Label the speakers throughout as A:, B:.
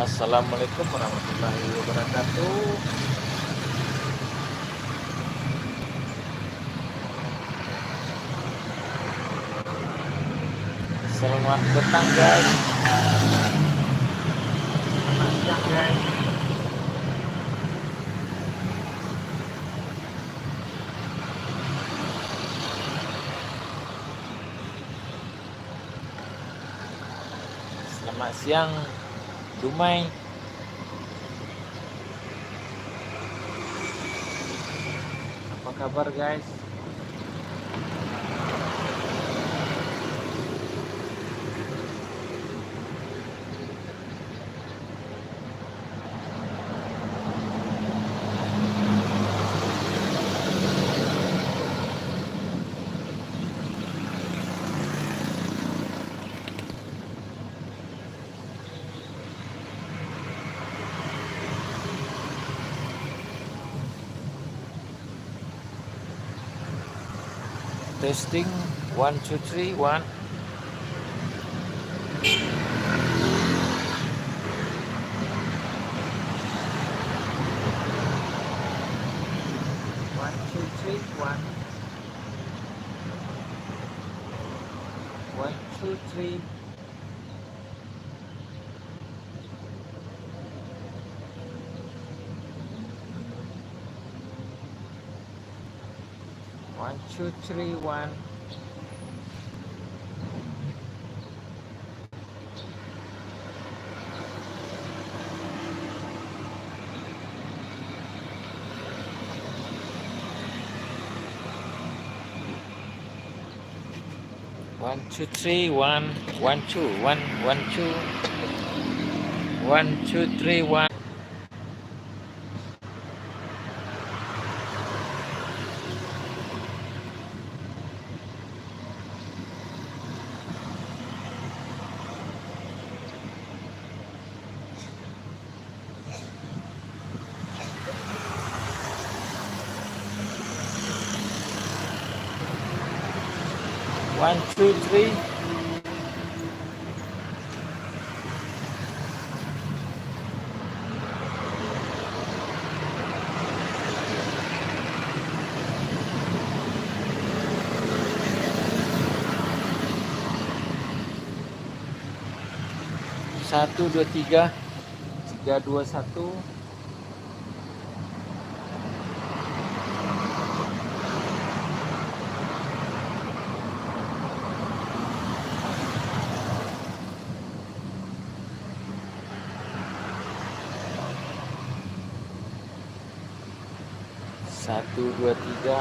A: Assalamualaikum warahmatullahi wabarakatuh. Selamat petang guys. Selamat siang guys. Selamat siang Dumai. Apa kabar guys? Testing 1 2 3 1. One, two, three, one. 1 2 3. One, two, three, one. One, two, three, one, one, two, one, one, two, 1 2 3 1. One, two, three. Satu, dua, tiga. 3 2 1. Satu, dua, tiga.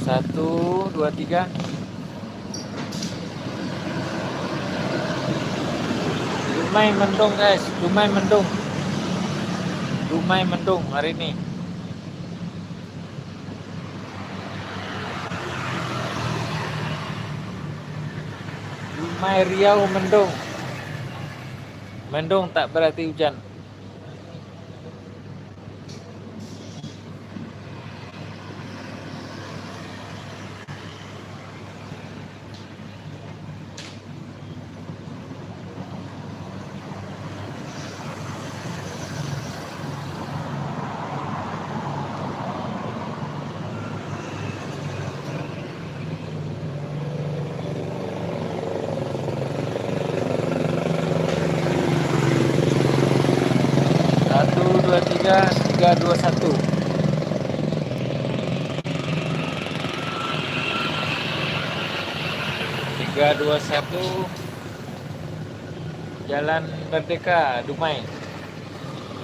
A: Satu, dua, tiga. Dumai mendung guys, Dumai mendung. Dumai mendung hari ini. Dumai Riau mendung. Mendung tak berarti hujan. Satu, dua, tiga, 3 2 1. Tiga, dua, satu. Jalan Merdeka Dumai.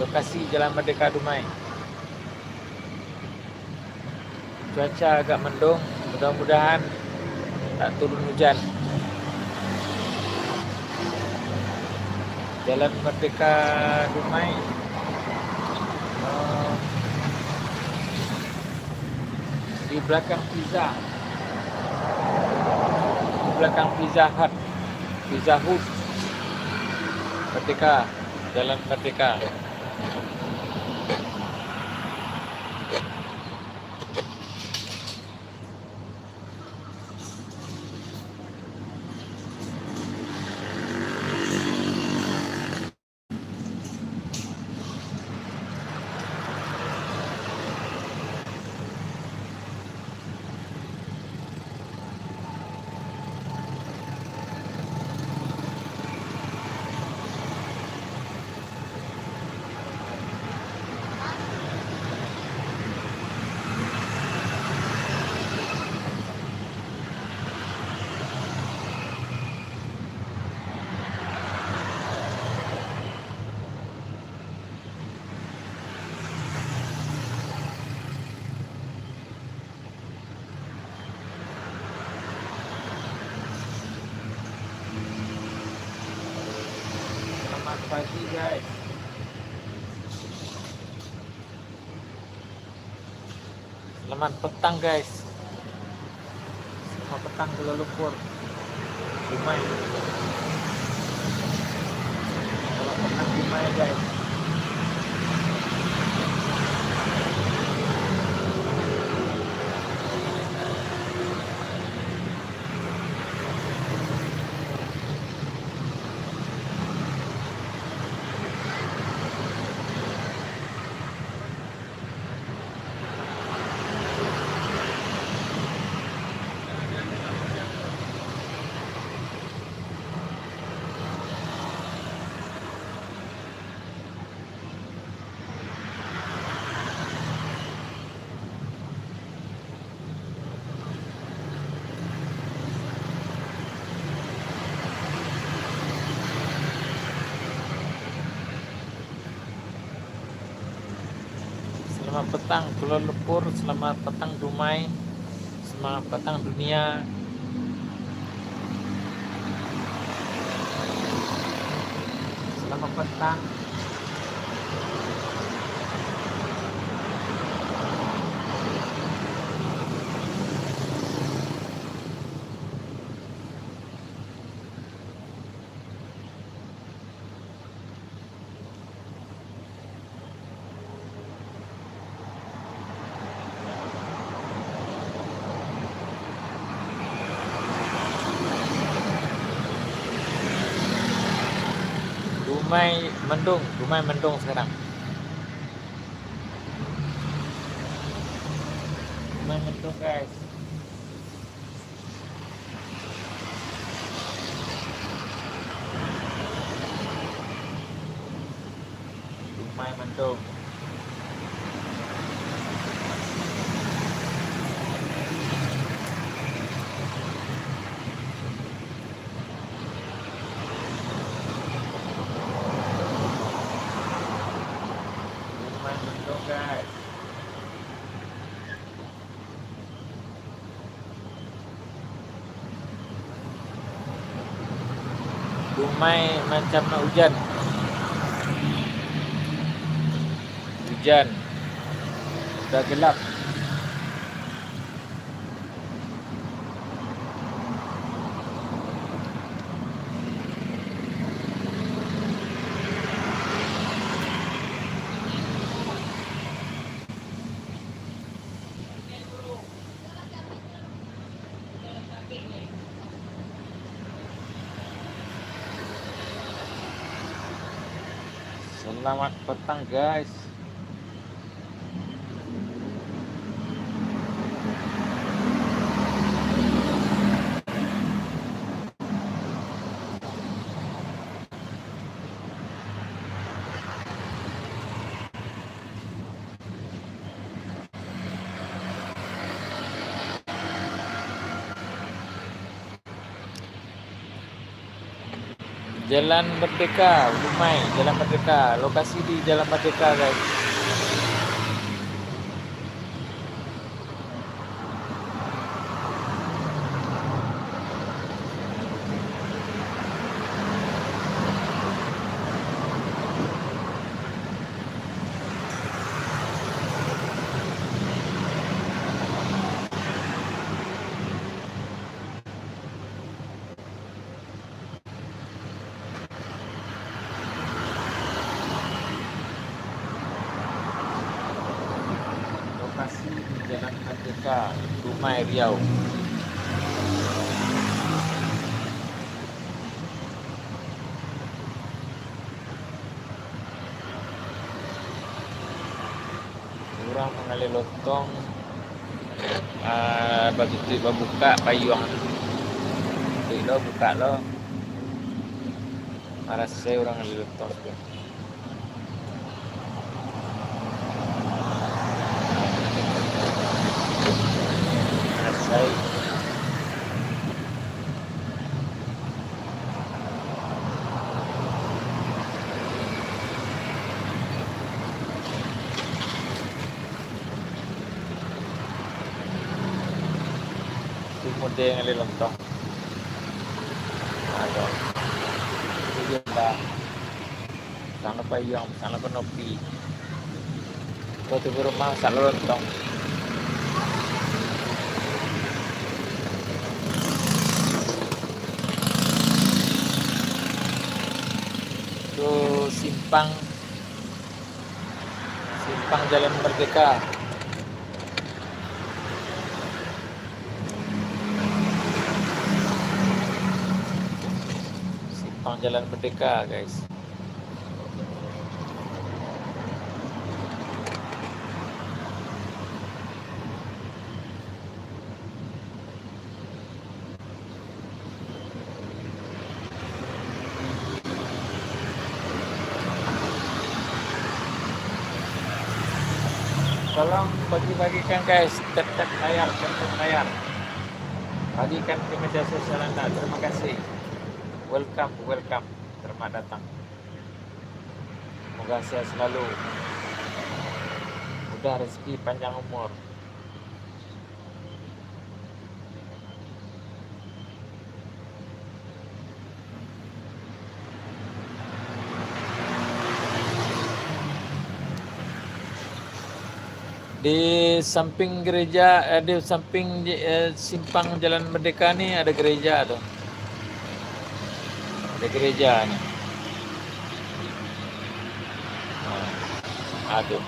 A: Lokasi Jalan Merdeka Dumai. Cuaca agak mendung, mudah-mudahan tak turun hujan. Jalan Merdeka Dumai. Eh, di belakang Pizza Hut, Pizza Hut, Merdeka, Jalan Merdeka. Selamat pagi guys. Selamat petang guys. Selamat petang Kuala Lumpur. Dumai. Selamat petang Dumai guys. Selamat petang Kuala Lumpur, selamat petang Dumai, selamat petang dunia. Selamat petang. Dumai mendung sekarang. Dumai mendung guys. Dumai mendung. Guys, Dumai macam nak hujan. Dah gelap. Selamat petang guys. Jalan Merdeka, Dumai, Jalan Merdeka. Lokasi di Jalan Merdeka guys. Merdeka, Dumai Riau. Orang mengalir lontong begitu buka payung lo buka lo marah saya orang mengalir lontong juga. Marah saya mode ngali lontong. Ada. Itu dah. Sana payung, sana konopi. Kau tu rumah sana lontong. Itu simpang Jalan Merdeka. Jalan Merdeka, guys. Tolong bagi-bagikan, guys, tap layar, bagikan ke media sosial Anda. Terima kasih. Welcome. Selamat datang. Semoga sehat selalu. Mudah rezeki, panjang umur. Di samping gereja, di samping simpang Jalan Merdeka ni ada gereja tuh. Ada gereja nih. Aduh.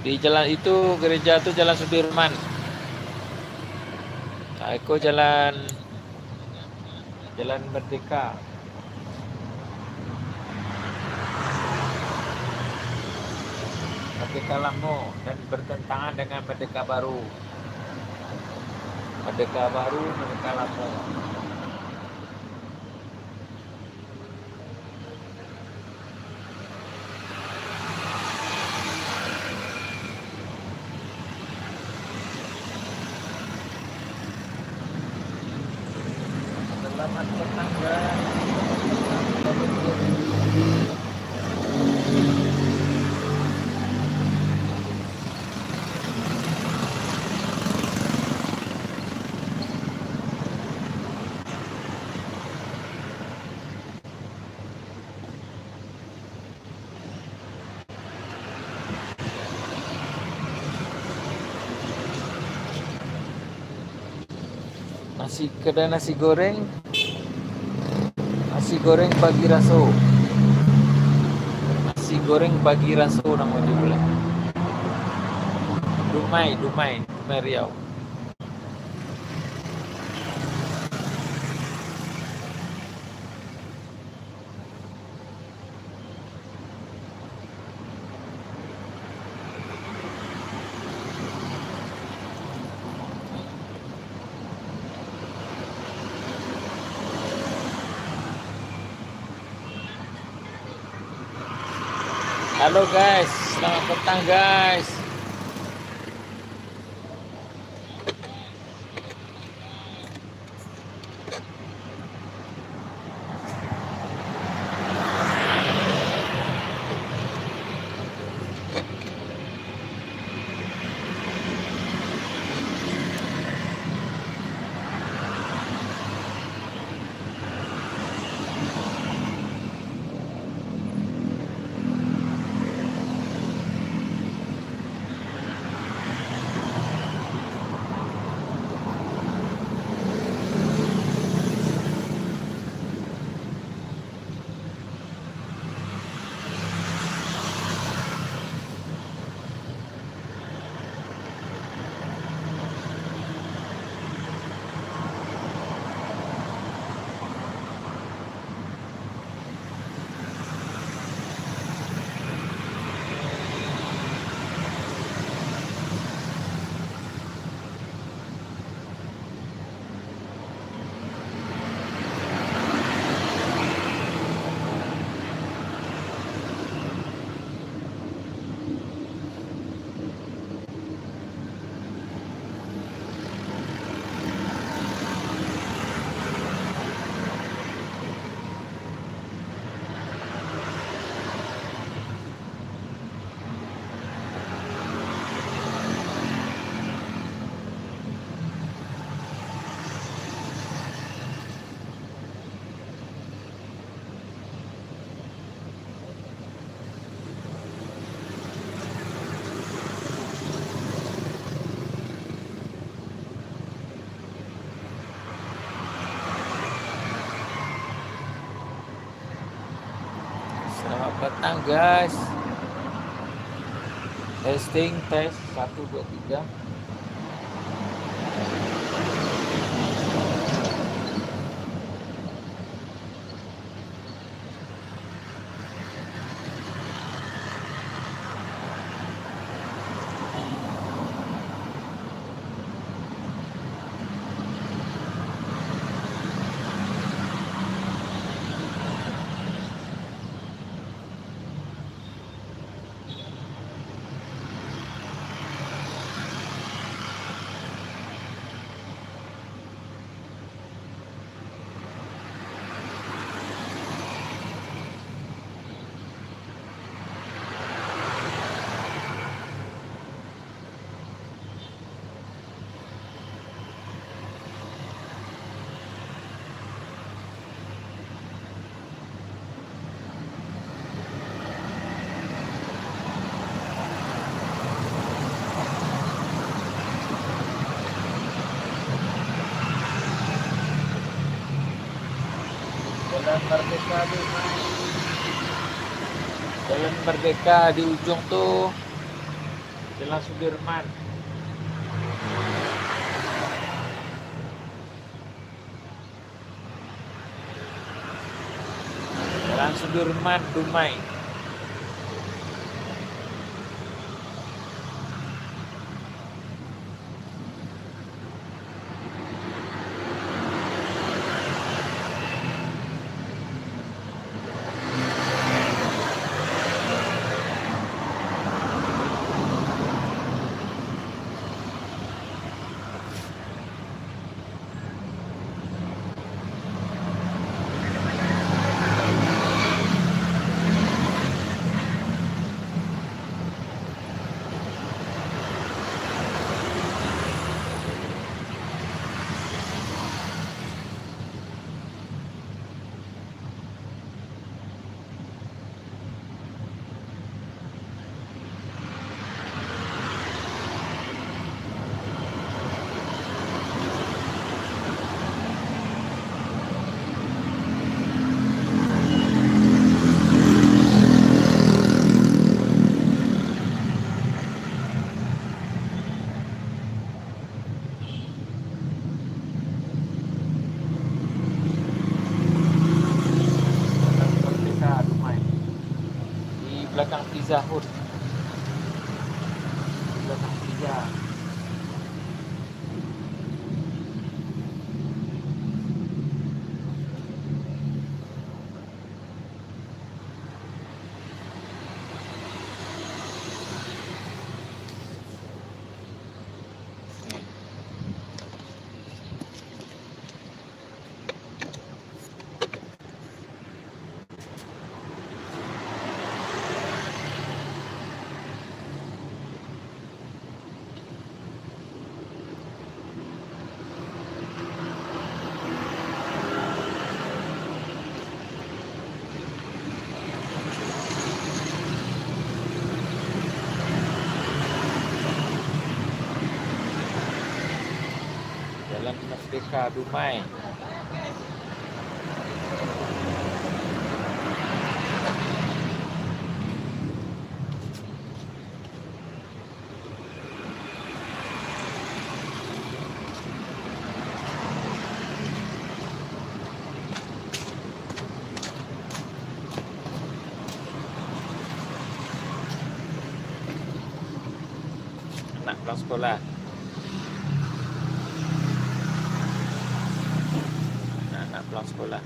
A: Di jalan itu gereja itu Jalan Sudirman. Aku Jalan Merdeka. Merdeka Lama dan bertentangan dengan Merdeka Baru. Merdeka Lama. Selamat petang, guys. Kedai nasi goreng Bagi Raso. Nasi goreng Bagi Raso nama dia pula. Dumai Riau. Halo guys, selamat petang guys. Datang guys. Testing, tes 1 2 3. Jalan Merdeka Dumai. Jalan Merdeka di ujung tuh Jalan Sudirman. Jalan Sudirman Dumai. Jalan Merdeka Dumai. Di belakang Pizza Hut. Di belakang Pizza. Jalan Merdeka Dumai. Anak pulang sekolah. Anak pulang sekolah.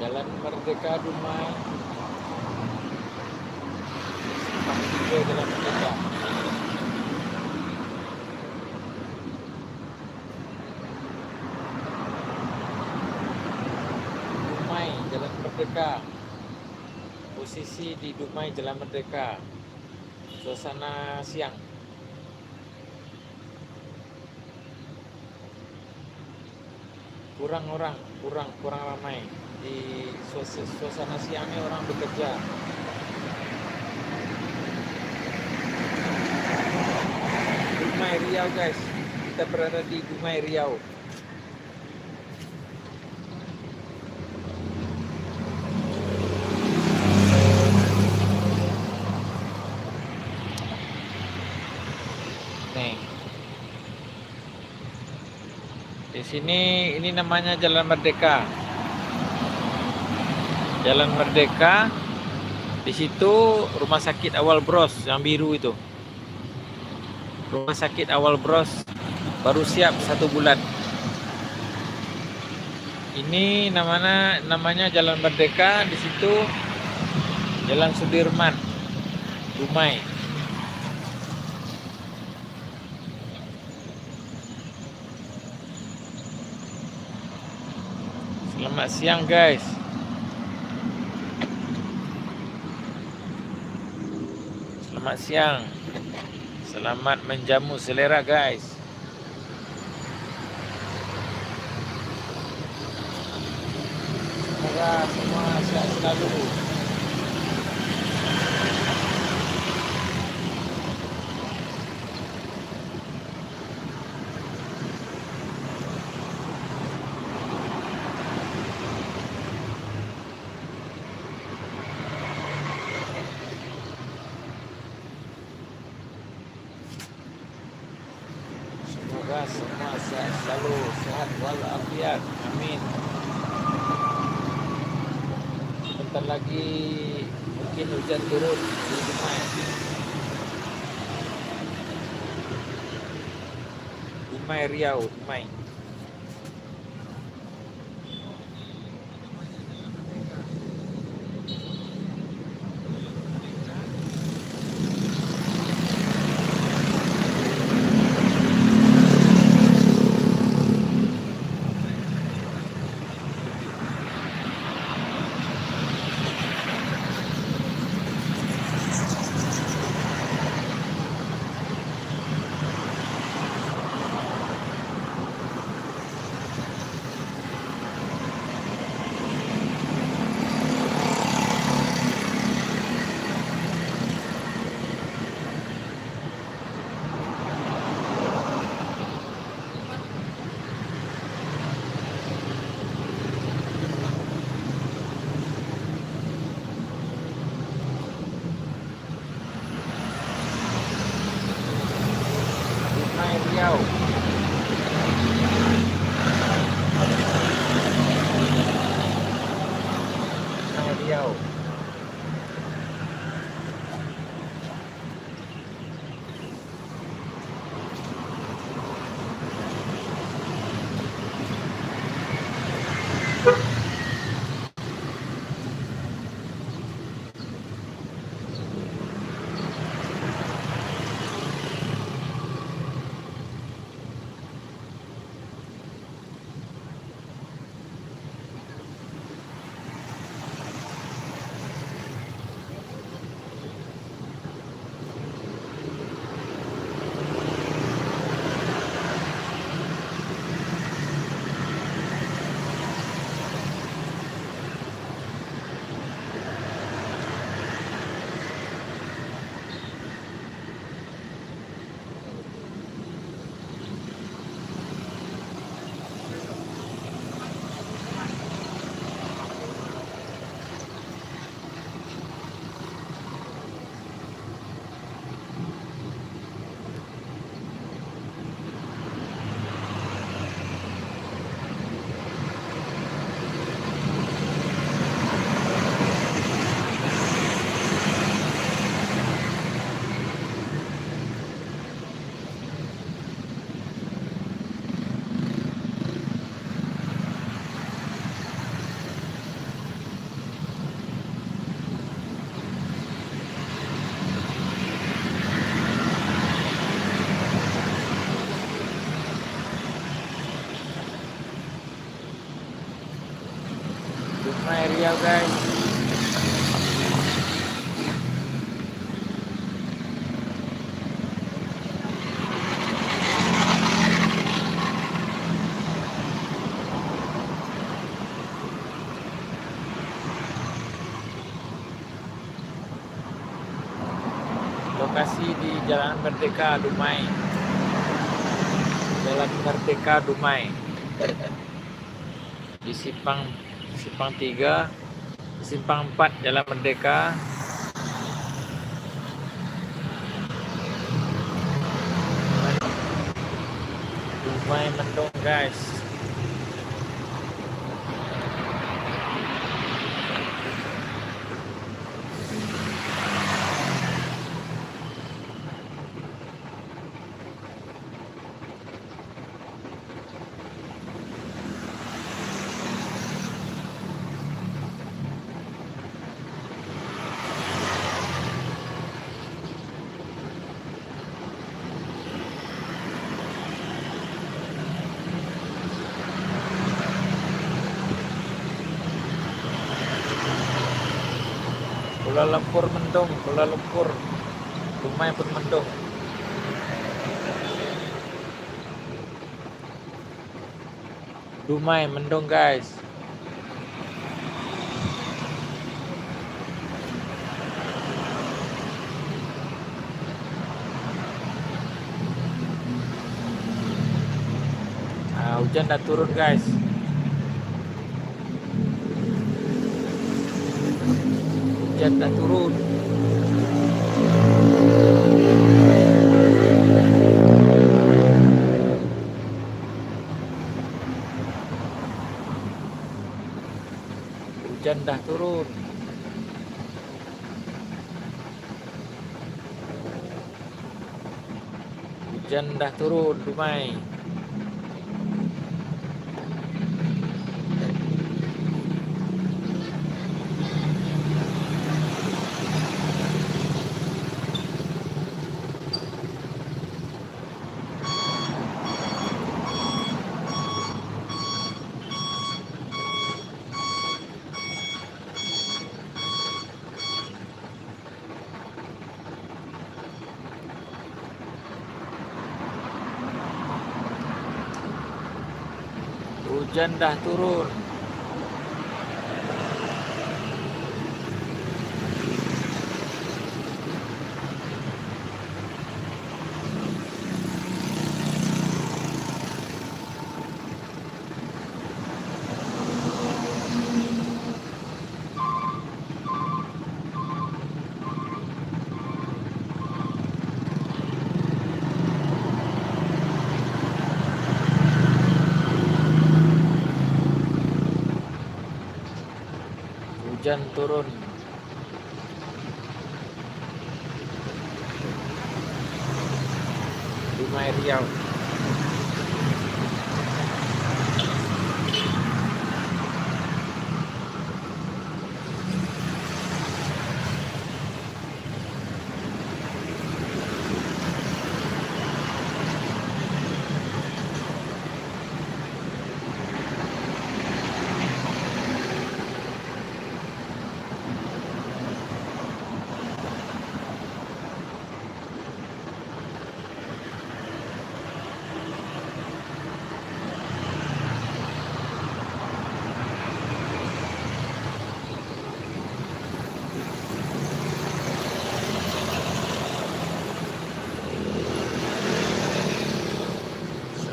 A: Jalan Merdeka Dumai, Simpang 3 Jalan Merdeka. Dumai Jalan Merdeka. Posisi di Dumai Jalan Merdeka. Suasana siang. Kurang orang, kurang ramai. Di suasana siang ini orang bekerja. Dumai Riau guys, kita berada di Dumai Riau. Nih. Di sini ini namanya Jalan Merdeka. Jalan Merdeka. Di situ rumah sakit Awal Bros yang biru itu. Rumah sakit Awal Bros baru siap 1 bulan. Ini namanya Jalan Merdeka. Di situ Jalan Sudirman, Dumai. Selamat siang guys. Selamat siang. Selamat menjamu selera guys. Semoga semua sehat selalu. Semoga semua sehat selalu, sehat walafiat. Amin. Bentar lagi mungkin hujan turun di Dumai. Dumai Riau, Dumai. Riau guys. Lokasi di Jalan Merdeka Dumai. Jalan Merdeka Dumai. Di Simpang 3, Simpang 4 Jalan Merdeka. Dumai Mendung guys. Kuala Lumpur mendung, Kuala Lumpur. Dumai pun mendung. Dumai mendung guys. Hujan dah turun guys. Hujan dah turun. Hujan dah turun. Hujan dah turun Dumai. Hujan dah turun. Hujan turun. Dumai Riau.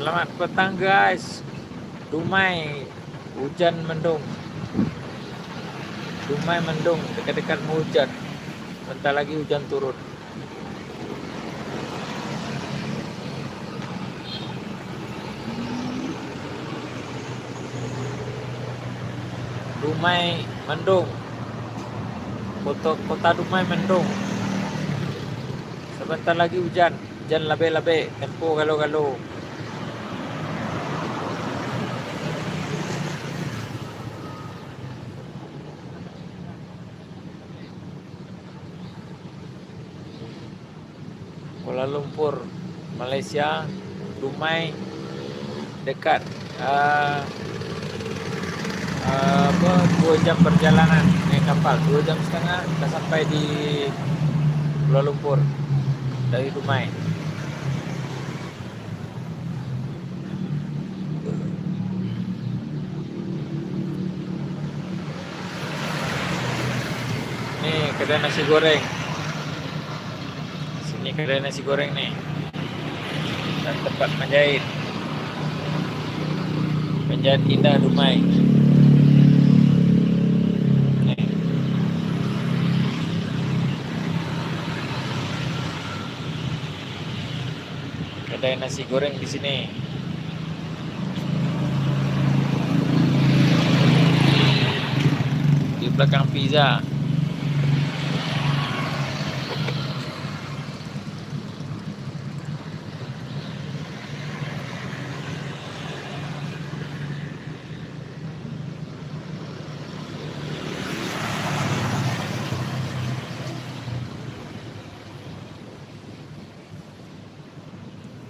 A: Selamat petang guys. Dumai hujan mendung. Dumai mendung, dekat-dekat mau hujan. Bentar lagi hujan turun. Dumai mendung. Kota Dumai mendung. Sebentar lagi hujan. Hujan labe-labe, tempo galo-galo. Kuala Lumpur, Malaysia, Dumai dekat 2 jam perjalanan naik kapal, 2,5 jam kita sampai di Kuala Lumpur dari Dumai. Nih kedai nasi goreng. Sini kedai nasi goreng nih. Dan tempat menjahit. Penjahit Indah Dumai. Nih. Kedai nasi goreng di sini. Di belakang pizza.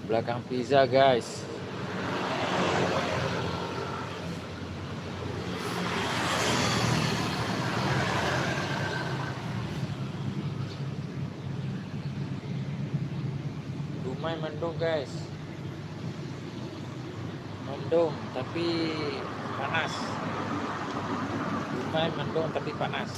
A: Belakang pizza guys. Dumai mendung guys. Mendung tapi panas. Dumai mendung tapi panas.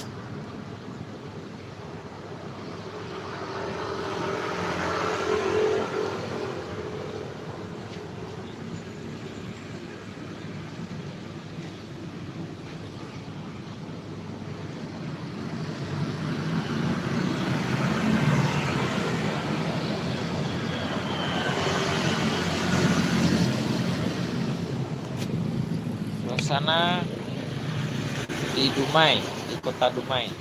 A: Suasana di Dumai, di kota Dumai.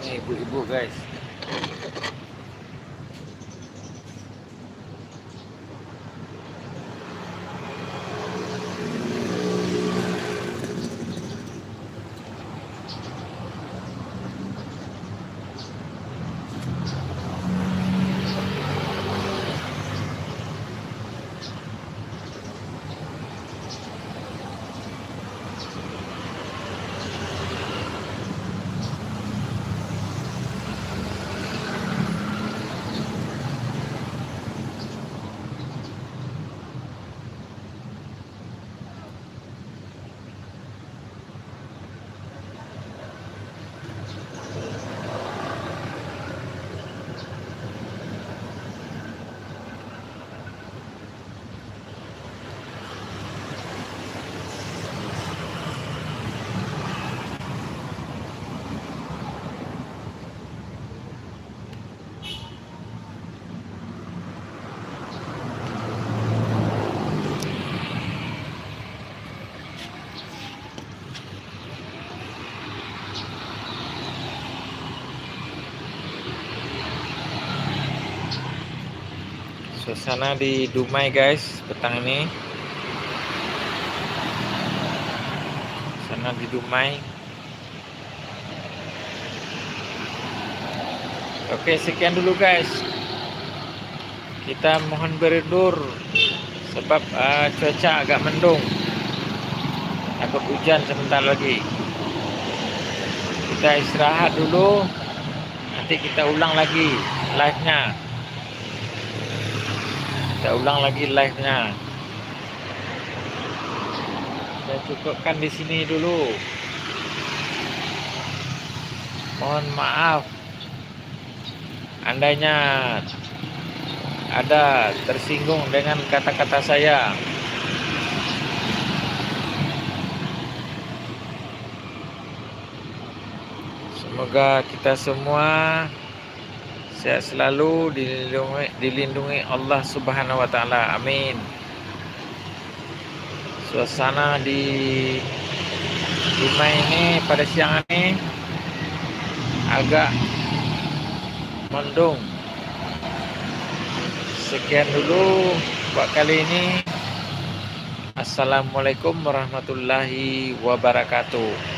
A: Nih ibu-ibu guys. Suasana di Dumai guys petang ini. Suasana di Dumai. Oke, sekian dulu guys. Kita mohon berundur sebab cuaca agak mendung. Takut hujan sebentar lagi. Kita istirahat dulu. Nanti kita ulang lagi live-nya. Kita ulang lagi live-nya. Saya cukupkan di sini dulu. Mohon maaf andainya ada tersinggung dengan kata-kata saya. Semoga kita semua sehat selalu, dilindungi Allah Subhanahu wa taala. Amin. Suasana di rumah ini pada siang ini agak mendung. Sekian dulu buat kali ini. Assalamualaikum warahmatullahi wabarakatuh.